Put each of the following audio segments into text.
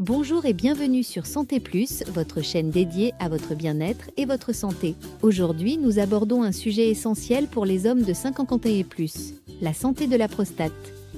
Bonjour et bienvenue sur Santé Plus, votre chaîne dédiée à votre bien-être et votre santé. Aujourd'hui, nous abordons un sujet essentiel pour les hommes de 50 ans et plus, la santé de la prostate.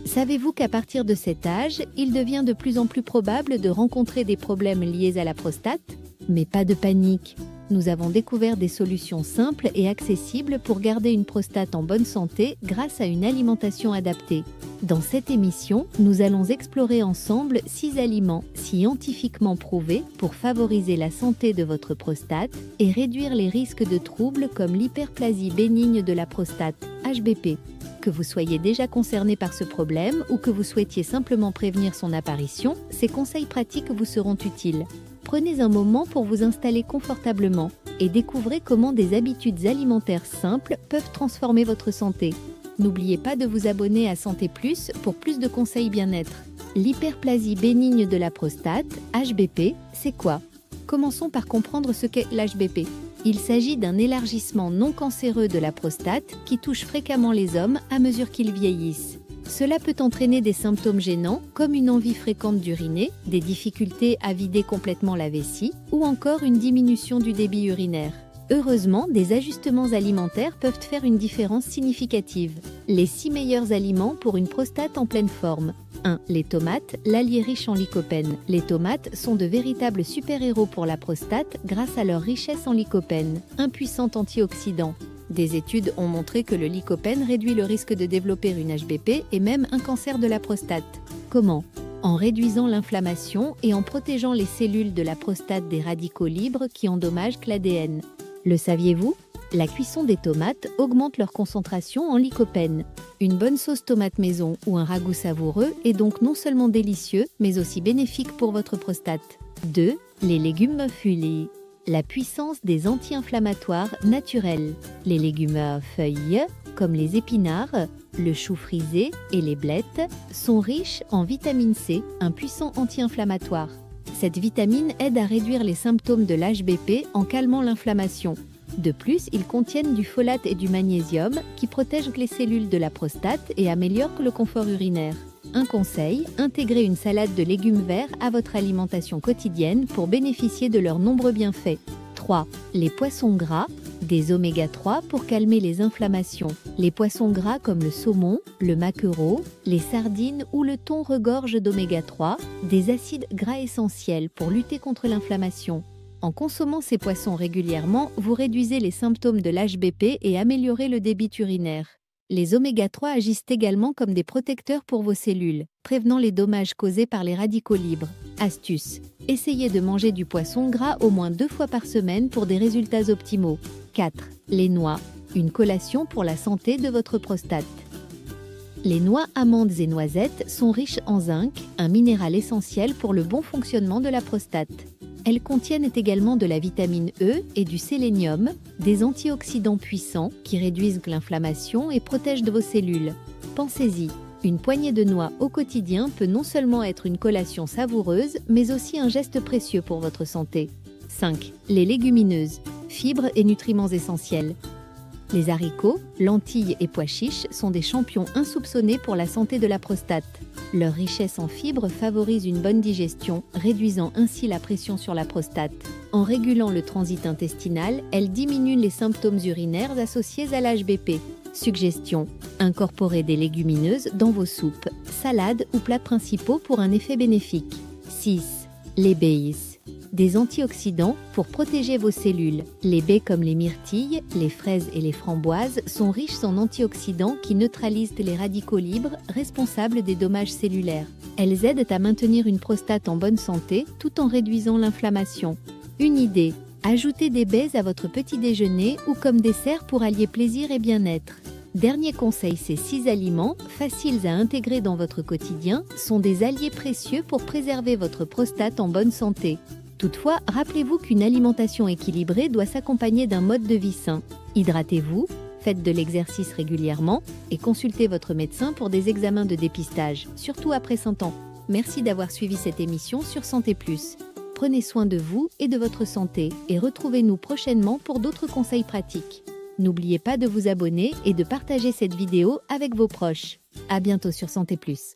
Savez-vous qu'à partir de cet âge, il devient de plus en plus probable de rencontrer des problèmes liés à la prostate? Mais pas de panique. Nous avons découvert des solutions simples et accessibles pour garder une prostate en bonne santé grâce à une alimentation adaptée. Dans cette émission, nous allons explorer ensemble 6 aliments scientifiquement prouvés pour favoriser la santé de votre prostate et réduire les risques de troubles comme l'hyperplasie bénigne de la prostate, HBP. Que vous soyez déjà concerné par ce problème ou que vous souhaitiez simplement prévenir son apparition, ces conseils pratiques vous seront utiles. Prenez un moment pour vous installer confortablement et découvrez comment des habitudes alimentaires simples peuvent transformer votre santé. N'oubliez pas de vous abonner à Santé Plus pour plus de conseils bien-être. L'hyperplasie bénigne de la prostate, HBP, c'est quoi? Commençons par comprendre ce qu'est l'HBP. Il s'agit d'un élargissement non cancéreux de la prostate qui touche fréquemment les hommes à mesure qu'ils vieillissent. Cela peut entraîner des symptômes gênants comme une envie fréquente d'uriner, des difficultés à vider complètement la vessie ou encore une diminution du débit urinaire. Heureusement, des ajustements alimentaires peuvent faire une différence significative. Les 6 meilleurs aliments pour une prostate en pleine forme. 1. Les tomates, l'allié riche en lycopène. Les tomates sont de véritables super-héros pour la prostate grâce à leur richesse en lycopène, un puissant antioxydant. Des études ont montré que le lycopène réduit le risque de développer une HBP et même un cancer de la prostate. Comment? En réduisant l'inflammation et en protégeant les cellules de la prostate des radicaux libres qui endommagent l'ADN. Le saviez-vous? La cuisson des tomates augmente leur concentration en lycopène. Une bonne sauce tomate maison ou un ragoût savoureux est donc non seulement délicieux, mais aussi bénéfique pour votre prostate. 2. Les légumes à feuilles. La puissance des anti-inflammatoires naturels. Les légumes à feuilles, comme les épinards, le chou frisé et les blettes, sont riches en vitamine C, un puissant anti-inflammatoire. Cette vitamine aide à réduire les symptômes de l'HBP en calmant l'inflammation. De plus, ils contiennent du folate et du magnésium qui protègent les cellules de la prostate et améliorent le confort urinaire. Un conseil, intégrez une salade de légumes verts à votre alimentation quotidienne pour bénéficier de leurs nombreux bienfaits. 3. Les poissons gras, des oméga 3 pour calmer les inflammations. Les poissons gras comme le saumon, le maquereau, les sardines ou le thon regorgent d'oméga 3, des acides gras essentiels pour lutter contre l'inflammation. En consommant ces poissons régulièrement, vous réduisez les symptômes de l'HBP et améliorez le débit urinaire. Les oméga 3 agissent également comme des protecteurs pour vos cellules, prévenant les dommages causés par les radicaux libres. Astuce: essayez de manger du poisson gras au moins 2 fois par semaine pour des résultats optimaux. 4. Les noix, une collation pour la santé de votre prostate. Les noix, amandes et noisettes sont riches en zinc, un minéral essentiel pour le bon fonctionnement de la prostate. Elles contiennent également de la vitamine E et du sélénium, des antioxydants puissants qui réduisent l'inflammation et protègent de vos cellules. Pensez-y, une poignée de noix au quotidien peut non seulement être une collation savoureuse, mais aussi un geste précieux pour votre santé. 5. Les légumineuses, fibres et nutriments essentiels. Les haricots, lentilles et pois chiches sont des champions insoupçonnés pour la santé de la prostate. Leur richesse en fibres favorise une bonne digestion, réduisant ainsi la pression sur la prostate. En régulant le transit intestinal, elle diminue les symptômes urinaires associés à l'HBP. Suggestion: incorporez des légumineuses dans vos soupes, salades ou plats principaux pour un effet bénéfique. 6. Les baies. Des antioxydants pour protéger vos cellules. Les baies comme les myrtilles, les fraises et les framboises sont riches en antioxydants qui neutralisent les radicaux libres responsables des dommages cellulaires. Elles aident à maintenir une prostate en bonne santé tout en réduisant l'inflammation. Une idée: ajoutez des baies à votre petit déjeuner ou comme dessert pour allier plaisir et bien-être. Dernier conseil, ces 6 aliments, faciles à intégrer dans votre quotidien, sont des alliés précieux pour préserver votre prostate en bonne santé. Toutefois, rappelez-vous qu'une alimentation équilibrée doit s'accompagner d'un mode de vie sain. Hydratez-vous, faites de l'exercice régulièrement et consultez votre médecin pour des examens de dépistage, surtout après 100 ans. Merci d'avoir suivi cette émission sur Santé Plus. Prenez soin de vous et de votre santé et retrouvez-nous prochainement pour d'autres conseils pratiques. N'oubliez pas de vous abonner et de partager cette vidéo avec vos proches. À bientôt sur Santé Plus.